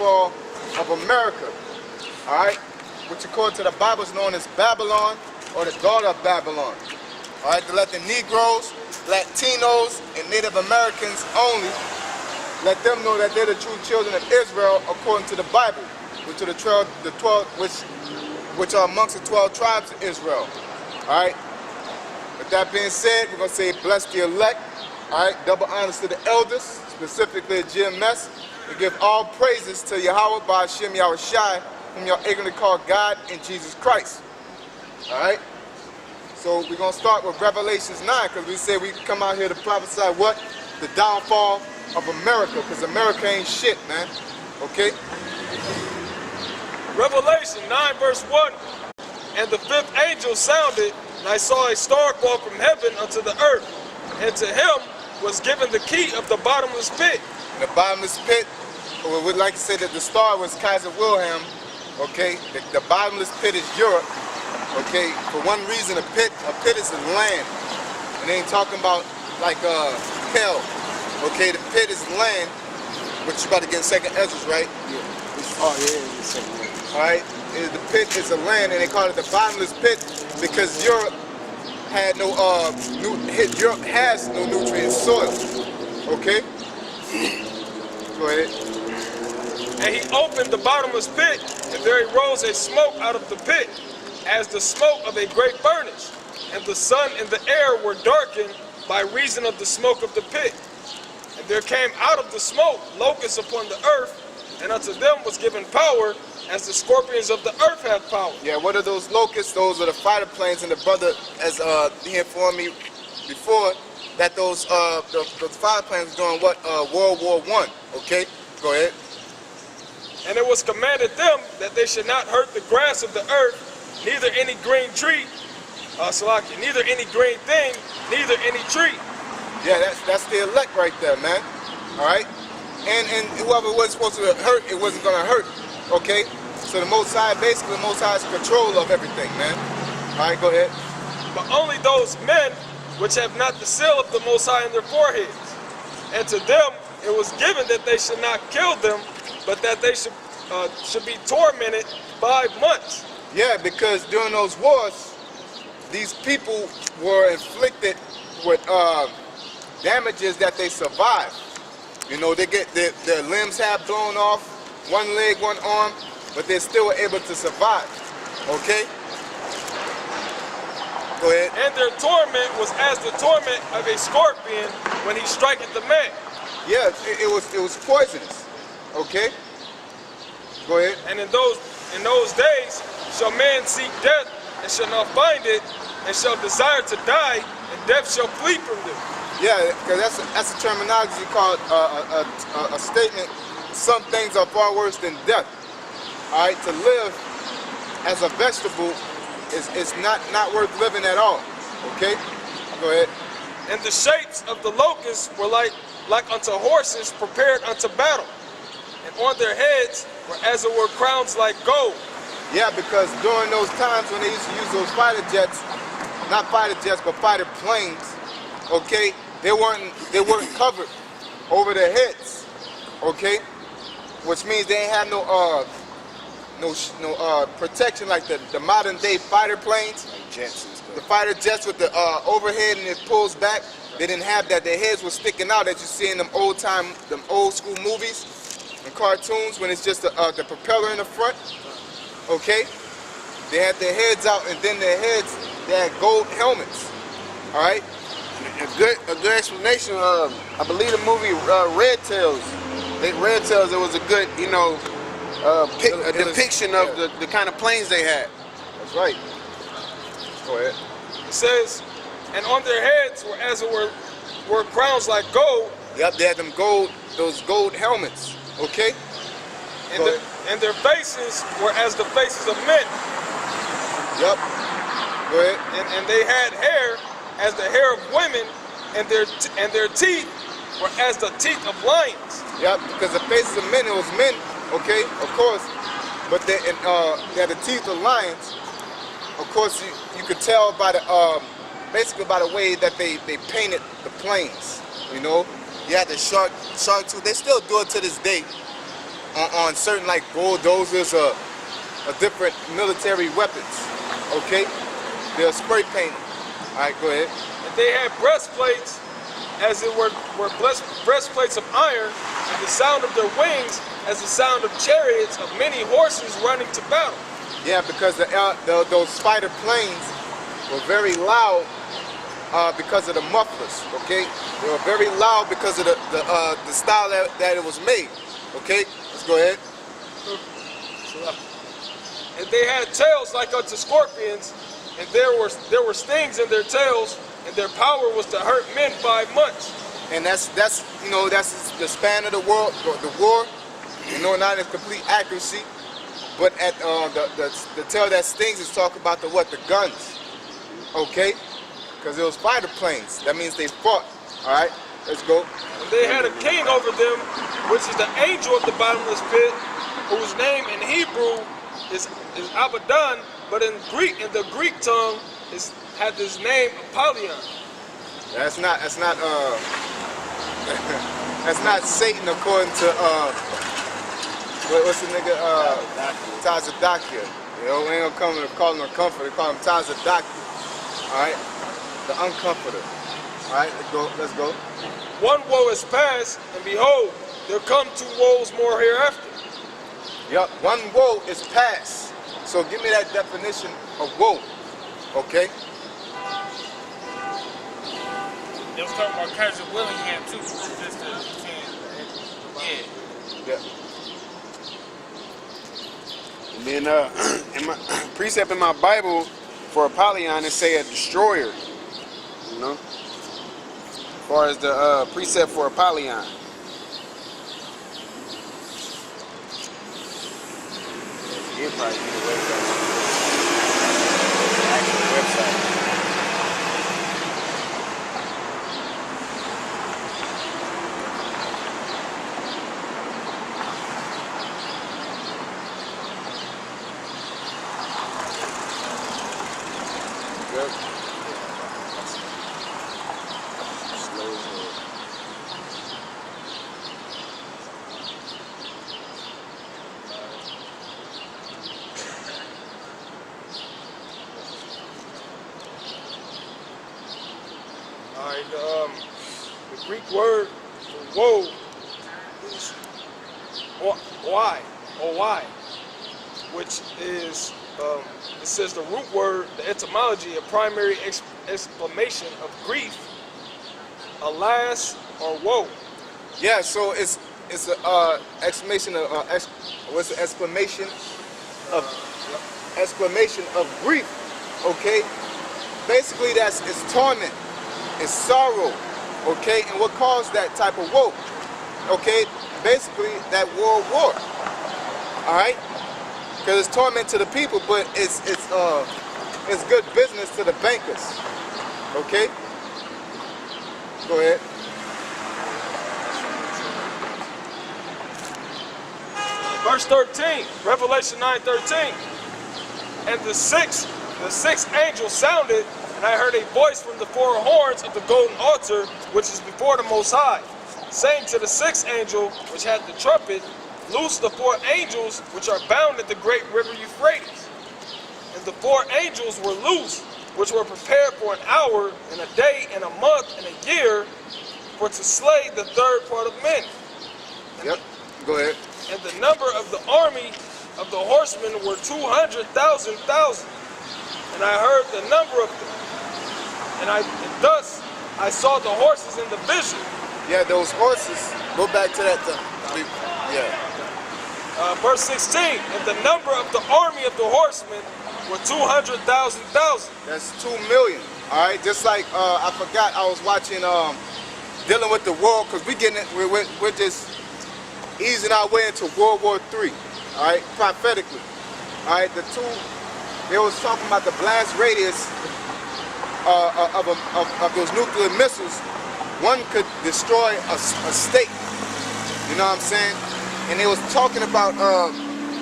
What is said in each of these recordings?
downfall of America, all right? Which according to the Bible is known as Babylon, or the daughter of Babylon. All right, to let the Negroes, Latinos, and Native Americans only, let them know that they're the true children of Israel according to the Bible, which are which are amongst the 12 tribes of Israel. All right. With that being said, we're gonna say bless the elect. All right. Double honors to the elders, specifically GMS, and give all praises to Yahweh Ba'Shem Yahweh Shai, whom y'all ignorantly call God and Jesus Christ. All right. So we're gonna start with Revelations 9, because we say we come out here to prophesy what? The downfall of America, because America ain't shit, man. Okay? Revelation 9 verse 1. And the fifth angel sounded, and I saw a star fall from heaven unto the earth, and to him was given the key of the bottomless pit. The bottomless pit, we would like to say that the star was Kaiser Wilhelm. Okay? The bottomless pit is Europe. Okay? For one reason, a pit is a land. And they ain't talking about like hell. Okay, the pit is land, which you about to get in second Ezra, right? Yeah. Oh yeah, it's second Ezra. All right, the pit is a land, and they call it the bottomless pit because Europe had no Europe has no nutrient soil. Okay, go ahead. And he opened the bottomless pit, and there arose a smoke out of the pit, as the smoke of a great furnace, and the sun and the air were darkened by reason of the smoke of the pit. And there came out of the smoke locusts upon the earth, and unto them was given power, as the scorpions of the earth have power. Yeah, what are those locusts? Those are the fighter planes, and the brother, as he informed me before, that those fighter planes were doing what? World War I. Okay, go ahead. And it was commanded them that they should not hurt the grass of the earth, neither any green tree, neither any green thing, neither any tree. Yeah, that's the elect right there, man. All right, and whoever was supposed to hurt, it wasn't gonna hurt. Okay, so the Most High, basically, the Most High is control of everything, man. All right, go ahead. But only those men which have not the seal of the Most High in their foreheads, and to them it was given that they should not kill them, but that they should be tormented 5 months. Yeah, because during those wars, these people were inflicted with damages that they survive. You know, they get their limbs have blown off, one leg, one arm, but they're still able to survive. Okay? Go ahead. And their torment was as the torment of a scorpion when he striketh the man. Yeah, it was poisonous. Okay? Go ahead. And in those days shall man seek death and shall not find it, and shall desire to die, and death shall flee from them. Yeah, because that's a terminology called a statement. Some things are far worse than death. All right, to live as a vegetable is not worth living at all. Okay, go ahead. And the shapes of the locusts were like unto horses prepared unto battle, and on their heads were as it were crowns like gold. Yeah, because during those times when they used to use those fighter jets, not fighter jets, but fighter planes, okay, they weren't covered over their heads, okay, which means they ain't have no protection like the modern day fighter planes, Like jets and stuff. the fighter jets with the overhead and it pulls back. They didn't have that. Their heads were sticking out, as you see in them old school movies and cartoons when it's just the propeller in the front. Okay, they had their heads out, and then their heads, they had gold helmets. All right. A good explanation. I believe the movie Red Tails. Red Tails. It was a good, a depiction of the kind of planes they had. That's right. Go ahead. It says, and on their heads were as it were crowns like gold. Yep, they had those gold helmets. Okay. And their faces were as the faces of men. Yep. Go ahead. And they had hair as the hair of women, and their teeth were as the teeth of lions. Yep, because the faces of men, it was men, okay, of course, but they had the teeth of lions. Of course, you could tell by the basically by the way that they painted the planes. You know, you had the shark tooth. They still do it to this day. on certain like bulldozers or different military weapons. Okay, they're spray painted. All right, go ahead. And they had breastplates, as it were breastplates of iron, and the sound of their wings as the sound of chariots of many horses running to battle. Yeah, because those fighter planes were very loud because of the mufflers. Okay, they were very loud because of the style that it was made. Okay, let's go ahead. And they had tails like unto scorpions, and there were stings in their tails, and their power was to hurt men 5 months. And that's the span of the war. Not in complete accuracy, but at the tail that stings is talk about the guns. Okay, because it was fighter planes. That means they fought. All right, let's go. And they had a king over them, which is the angel of the bottomless pit, whose name in Hebrew is Abaddon, but in the Greek tongue had this name Apollyon. That's not that's not Satan according to what's the nigga Tazadakia. You know, we ain't gonna call him a comforter, they call him Tazadakia. Alright? The uncomforter. Alright, let's go. One woe is past, and behold, there come 2 woes more hereafter. Yup, one woe is past. So give me that definition of woe. Okay? They was talking about Kaiser Willingham too. Just Yeah. And then in my precept in my Bible for Apollyon, it say a destroyer. You know, as far as the precept for Apollyon. It'll probably be the website. The actual website. The Greek word for woe is why, which is, it says the root word, the etymology, a primary exclamation of grief, alas, or woe. Yeah, so it's a exclamation of what's the exclamation of grief. Okay, basically it's torment, it's sorrow. Okay, and what caused that type of woe? Okay, basically that world war. All right, because it's torment to the people, but it's good business to the bankers. Okay, go ahead. Verse 13, Revelation 9:13. And the sixth angel sounded, and I heard a voice from the 4 horns of the golden altar, which is before the Most High, saying to the 6th angel, which had the trumpet, loose the 4 angels which are bound at the great river Euphrates. And the 4 angels were loose, which were prepared for an hour, and a day, and a month, and a year, for to slay the 3rd part of men. Yep, go ahead. And the number of the army of the horsemen were 200,000. And I heard the number of them. And thus I saw the horses in the vision. Yeah, those horses. Go back to that. Verse 16. And the number of the army of the horsemen were 200,000. That's 2 million. All right, just like I forgot, I was watching dealing with the world, because we're just easing our way into World War III. All right, prophetically. All right, they was talking about the blast radius of those nuclear missiles. One could destroy a state. You know what I'm saying? And they was talking about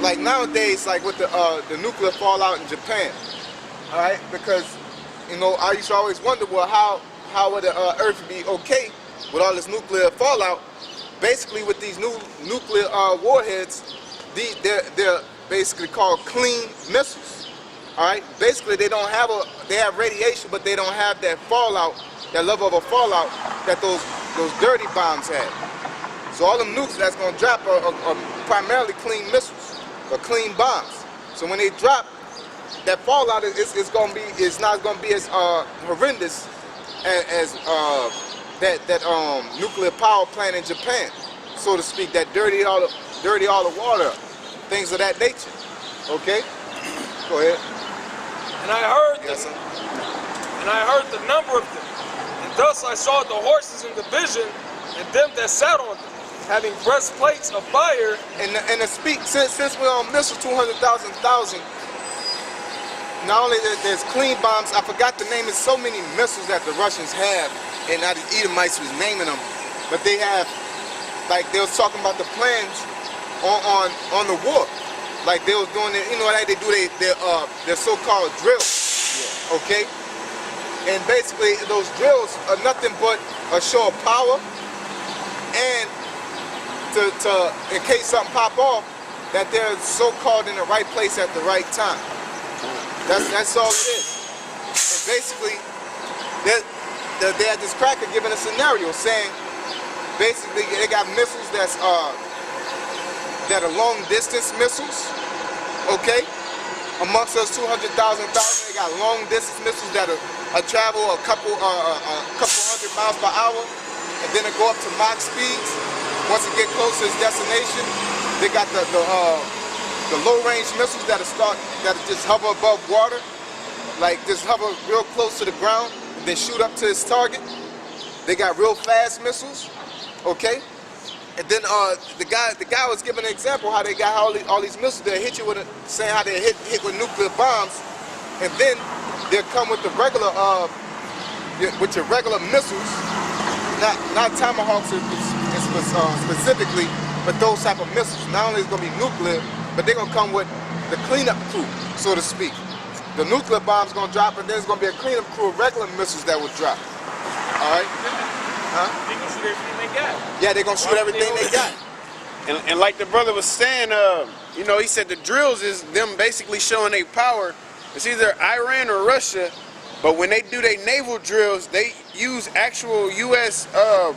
like nowadays, like with the nuclear fallout in Japan. All right, because I used to always wonder, well, how would the Earth be okay with all this nuclear fallout? basically with these new nuclear warheads, they're basically called clean missiles. All right. Basically, they have radiation, but they don't have that fallout, that level of a fallout that those dirty bombs had. So all them nukes that's gonna drop are primarily clean missiles, or clean bombs. So when they drop, that fallout is not gonna be as horrendous as that nuclear power plant in Japan, so to speak. That dirty all the water, things of that nature. Okay, go ahead. And I heard Yes, and I heard the number of them, and thus I saw the horses in the vision, and them that sat on them, having breastplates of fire. And to speak, since we're on missiles 200,000, not only there's clean bombs, I forgot the name. There's so many missiles that the Russians have, and now the Edomites was naming them, but they have, like they was talking about the plans on the war. Like they was doing it, you know, like they do their so-called drills, okay? And basically those drills are nothing but a show of power, and to in case something pop off, that they're so-called in the right place at the right time. That's all it is. And basically, they had this cracker giving a scenario saying, basically they got missiles that are long distance missiles, okay? Amongst us 200,000, they got long distance missiles that are travel a couple hundred miles per hour, and then it go up to Mach speeds. Once it get close to its destination, they got the low range missiles that just hover above water, like just hover real close to the ground, and then shoot up to its target. They got real fast missiles, okay? And then the guy was giving an example how they got all these missiles that hit you with saying how they hit with nuclear bombs, and then they'll come with the regular with your regular missiles, not tomahawks specifically, but those type of missiles. Not only is it gonna be nuclear, but they're gonna come with the cleanup crew, so to speak. The nuclear bomb's gonna drop, and there's gonna be a cleanup crew of regular missiles that will drop. All right. Huh? They gonna shoot everything they got. Yeah, they're gonna shoot everything they got. And like the brother was saying, you know, he said the drills is them basically showing their power. It's either Iran or Russia, but when they do their naval drills, they use actual U.S.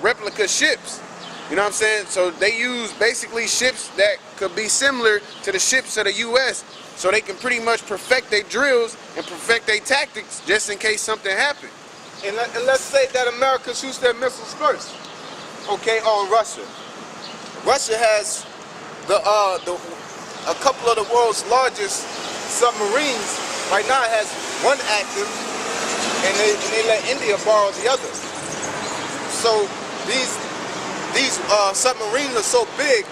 Replica ships. You know what I'm saying? So they use basically ships that could be similar to the ships of the U.S. so they can pretty much perfect their drills and perfect their tactics just in case something happens. And let's say that America shoots their missiles first, okay, on Russia. Russia has a couple of the world's largest submarines. Right now it has one active, and they let India borrow the other. So these submarines are so big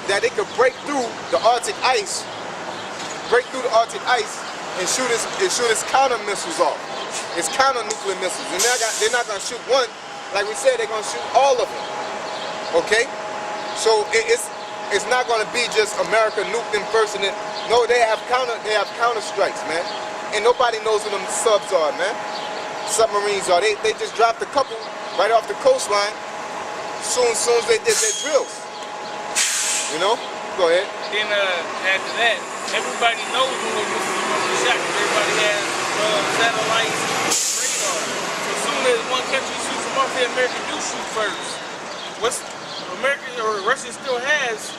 that they could break through the Arctic ice, and shoot its counter missiles off. It's counter nuclear missiles, and they're not gonna shoot one. Like we said, they're gonna shoot all of them. Okay, so it's not gonna be just America nuked them first, and then no, they have counter strikes, man. And nobody knows who them subs are, man. Submarines are. They just dropped a couple right off the coastline. Soon as they did their drills. You know? Go ahead. Then after that, everybody knows when those missiles are gonna be shot. Everybody has satellites, radar. So as soon as one country shoots them off, the America do shoot first. What's America or Russia still has,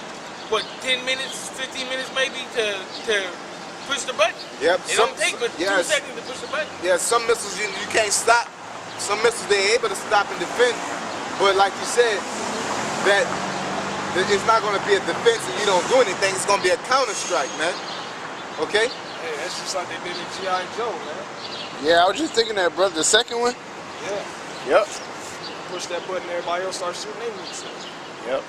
what, 10 minutes, 15 minutes maybe to push the button? Yep. It don't take but 2 seconds to push the button. Yeah, some missiles you can't stop. Some missiles they're able to stop and defend. But like you said, that it's not going to be a defense and you don't do anything. It's going to be a counter strike, man. Okay? Hey, that's just like they did in G.I. Joe, man. Yeah, I was just thinking that, brother. The second one? Yeah. Yep. Push that button, everybody else starts shooting their missiles. Yep.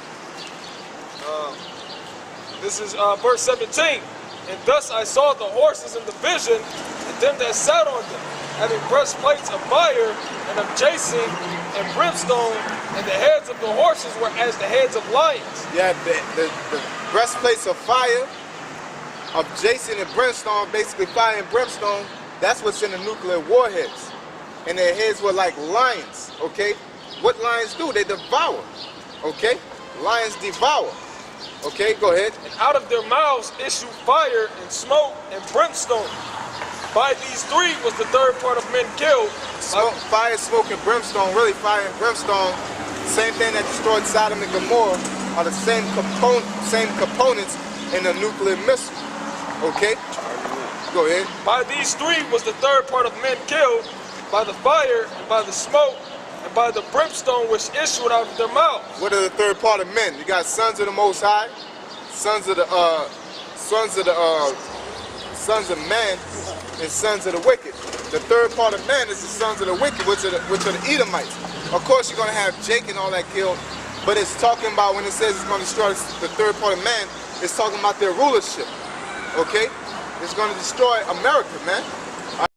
This is verse 17. And thus I saw the horses in the vision, and them that sat on them, having breastplates of fire, and of jacinth, and brimstone, and the heads of the horses were as the heads of lions. Yeah, the breastplates of fire, of jacinth and brimstone, basically fire and brimstone, that's what's in the nuclear warheads. And their heads were like lions, okay? What lions do? They devour, okay? lions devour. Okay, go ahead. And out of their mouths issue fire and smoke and brimstone. By these three was the third part of men killed. Smoke, fire, smoke, and brimstone. Really, fire and brimstone, same thing that destroyed Sodom and Gomorrah, are the same components in a nuclear missile. Okay? Go ahead. By these three was the third part of men killed, by the fire, and by the smoke, and by the brimstone which issued out of their mouths. What are the third part of men? You got sons of the Most High, sons of man, and sons of the wicked. The third part of man is the sons of the wicked, which are the Edomites. Of course, you're going to have Jake and all that killed, but it's talking about, when it says it's going to destroy the third part of man, it's talking about their rulership. Okay? It's going to destroy America, man.